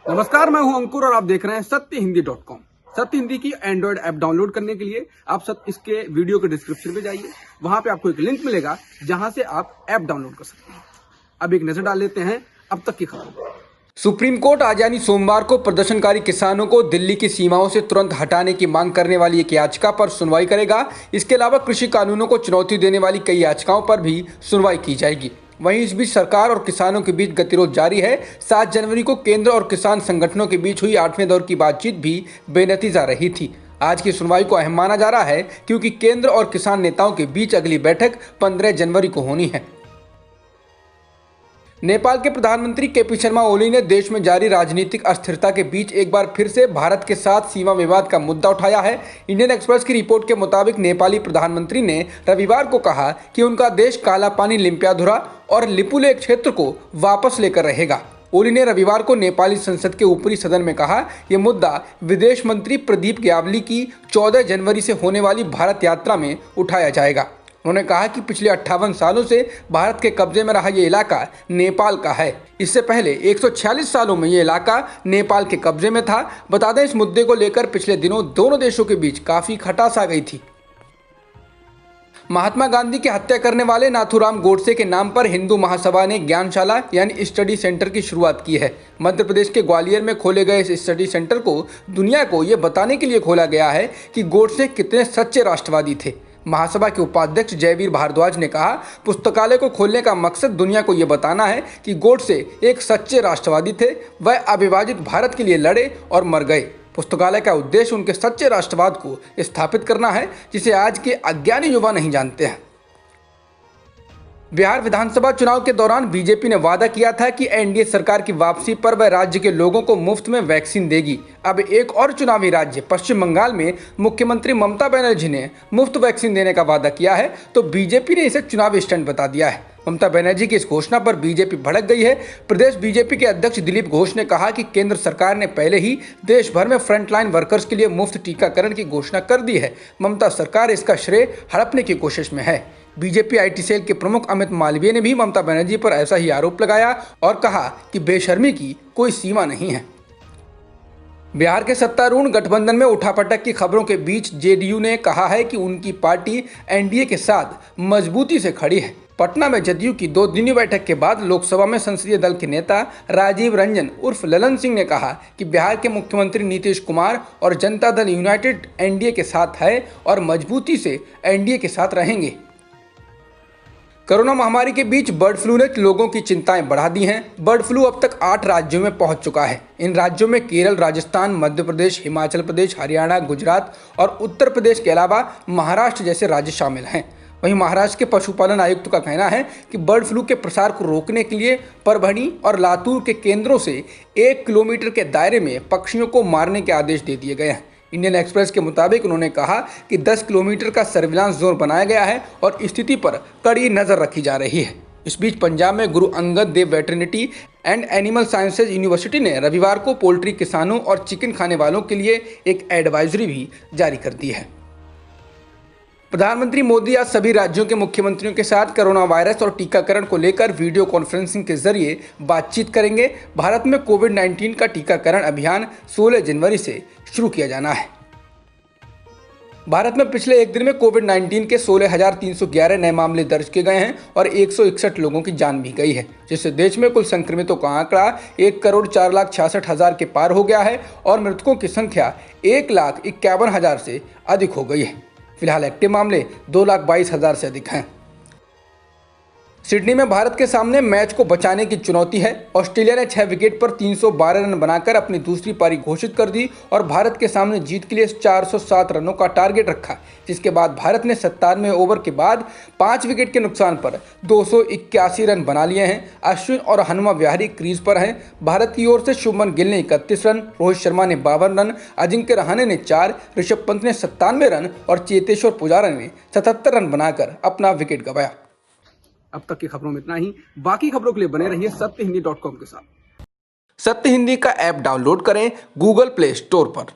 नमस्कार, मैं हूं अंकुर और आप देख रहे हैं सत्यहिंदी.com। सत्य हिंदी की एंड्रॉइड ऐप डाउनलोड करने के लिए आप इसके वीडियो के डिस्क्रिप्शन में जाइए। वहां पे आपको एक लिंक मिलेगा जहां से आप ऐप डाउनलोड कर सकते हैं। अब एक नजर डाल लेते हैं अब तक की खबरों। सुप्रीम कोर्ट आज यानी सोमवार को प्रदर्शनकारी किसानों को दिल्ली की सीमाओं से तुरंत हटाने की मांग करने वाली एक याचिका पर सुनवाई करेगा। इसके अलावा कृषि कानूनों को चुनौती देने वाली कई याचिकाओं पर भी सुनवाई की जाएगी। वहीं इस बीच सरकार और किसानों के बीच गतिरोध जारी है। 7 जनवरी को केंद्र और किसान संगठनों के बीच हुई 8वें दौर की बातचीत भी बेनतीजा रही थी। आज की सुनवाई को अहम माना जा रहा है क्योंकि केंद्र और किसान नेताओं के बीच अगली बैठक 15 जनवरी को होनी है। नेपाल के प्रधानमंत्री केपी शर्मा ओली ने देश में जारी राजनीतिक अस्थिरता के बीच एक बार फिर से भारत के साथ सीमा विवाद का मुद्दा उठाया है। इंडियन एक्सप्रेस की रिपोर्ट के मुताबिक नेपाली प्रधानमंत्री ने रविवार को कहा कि उनका देश कालापानी, लिम्पियाधुरा और लिपुलेख क्षेत्र को वापस लेकर रहेगा। ओली ने रविवार को नेपाली संसद के ऊपरी सदन में कहा, यह मुद्दा विदेश मंत्री प्रदीप ग्यावली की 14 जनवरी से होने वाली भारत यात्रा में उठाया जाएगा। उन्होंने कहा कि पिछले 58 सालों से भारत के कब्जे में रहा ये इलाका नेपाल का है। इससे पहले 146 सालों में ये इलाका नेपाल के कब्जे में था। बता दें, इस मुद्दे को लेकर पिछले दिनों दोनों देशों के बीच काफी खटास आ गई थी। महात्मा गांधी की हत्या करने वाले नाथूराम गोडसे के नाम पर हिंदू महासभा ने ज्ञानशाला यानी स्टडी सेंटर की शुरुआत की है। मध्य प्रदेश के ग्वालियर में खोले गए इस स्टडी सेंटर को दुनिया को ये बताने के लिए खोला गया है कि गोडसे कितने सच्चे राष्ट्रवादी थे। महासभा के उपाध्यक्ष जयवीर भारद्वाज ने कहा, पुस्तकालय को खोलने का मकसद दुनिया को यह बताना है कि गोडसे एक सच्चे राष्ट्रवादी थे। वह अविभाजित भारत के लिए लड़े और मर गए। पुस्तकालय का उद्देश्य उनके सच्चे राष्ट्रवाद को स्थापित करना है, जिसे आज के अज्ञानी युवा नहीं जानते हैं। बिहार विधानसभा चुनाव के दौरान बीजेपी ने वादा किया था कि एनडीए सरकार की वापसी पर वह राज्य के लोगों को मुफ्त में वैक्सीन देगी। अब एक और चुनावी राज्य पश्चिम बंगाल में मुख्यमंत्री ममता बनर्जी ने मुफ्त वैक्सीन देने का वादा किया है, तो बीजेपी ने इसे चुनावी स्टंट बता दिया है। ममता बनर्जी की इस घोषणा पर बीजेपी भड़क गई है। प्रदेश बीजेपी के अध्यक्ष दिलीप घोष ने कहा कि केंद्र सरकार ने पहले ही देश भर में फ्रंटलाइन वर्कर्स के लिए मुफ्त टीकाकरण की घोषणा कर दी है। ममता सरकार इसका श्रेय हड़पने की कोशिश में है। बीजेपी आईटी सेल के प्रमुख अमित मालवीय ने भी ममता बनर्जी पर ऐसा ही आरोप लगाया और कहा कि बेशर्मी की कोई सीमा नहीं है। बिहार के सत्तारूढ़ गठबंधन में उठापटक की खबरों के बीच जेडीयू ने कहा है कि उनकी पार्टी एनडीए के साथ मजबूती से खड़ी है। पटना में जदयू की 2 दिनी बैठक के बाद लोकसभा में संसदीय दल के नेता राजीव रंजन उर्फ ललन सिंह ने कहा कि बिहार के मुख्यमंत्री नीतीश कुमार और जनता दल यूनाइटेड एनडीए के साथ है और मजबूती से एनडीए के साथ रहेंगे। कोरोना महामारी के बीच बर्ड फ्लू ने लोगों की चिंताएं बढ़ा दी हैं। बर्ड फ्लू अब तक 8 राज्यों में पहुंच चुका है। इन राज्यों में केरल, राजस्थान, मध्य प्रदेश, हिमाचल प्रदेश, हरियाणा, गुजरात और उत्तर प्रदेश के अलावा महाराष्ट्र जैसे राज्य शामिल हैं। वहीं महाराष्ट्र के पशुपालन आयुक्त का कहना है कि बर्ड फ्लू के प्रसार को रोकने के लिए परभणी और लातूर के केंद्रों से 1 किलोमीटर के दायरे में पक्षियों को मारने के आदेश दे दिए गए हैं। इंडियन एक्सप्रेस के मुताबिक उन्होंने कहा कि 10 किलोमीटर का सर्विलांस जोन बनाया गया है और स्थिति पर कड़ी नजर रखी जा रही है। इस बीच पंजाब में Guru Angad Dev veterinary and animal sciences university ने रविवार को पोल्ट्री किसानों और चिकन खाने वालों के लिए एक एडवाइजरी भी जारी कर दी है। प्रधानमंत्री मोदी आज सभी राज्यों के मुख्यमंत्रियों के साथ कोरोना वायरस और टीकाकरण को लेकर वीडियो कॉन्फ्रेंसिंग के जरिए बातचीत करेंगे। भारत में कोविड-19 का टीकाकरण अभियान 16 जनवरी से शुरू किया जाना है। भारत में पिछले एक दिन में कोविड-19 के 16,311 नए मामले दर्ज किए गए हैं और 161 लोगों की जान भी गई है, जिससे देश में कुल संक्रमितों का आंकड़ा 1,04,66,000 के पार हो गया है और मृतकों की संख्या 1,51,000 से अधिक हो गई है। फिलहाल एक्टिव मामले 2,22,000 से अधिक हैं। सिडनी में भारत के सामने मैच को बचाने की चुनौती है। ऑस्ट्रेलिया ने 6 विकेट पर 312 रन बनाकर अपनी दूसरी पारी घोषित कर दी और भारत के सामने जीत के लिए 407 रनों का टारगेट रखा, जिसके बाद भारत ने 97 ओवर के बाद 5 विकेट के नुकसान पर 281 रन बना लिए हैं। अश्विन और हनुमा विहारी क्रीज पर हैं। भारत की ओर से शुभमन गिल ने 31 रन, रोहित शर्मा ने 52 रन, अजिंक्य रहाणे ने 4, ऋषभ पंत ने 97 रन और चेतेश्वर पुजारा ने 77 रन बनाकर अपना विकेट गंवाया। अब तक की खबरों में इतना ही। बाकी खबरों के लिए बने रहिए सत्यहिंदी.com के साथ। सत्य हिंदी का ऐप डाउनलोड करें गूगल प्ले स्टोर पर।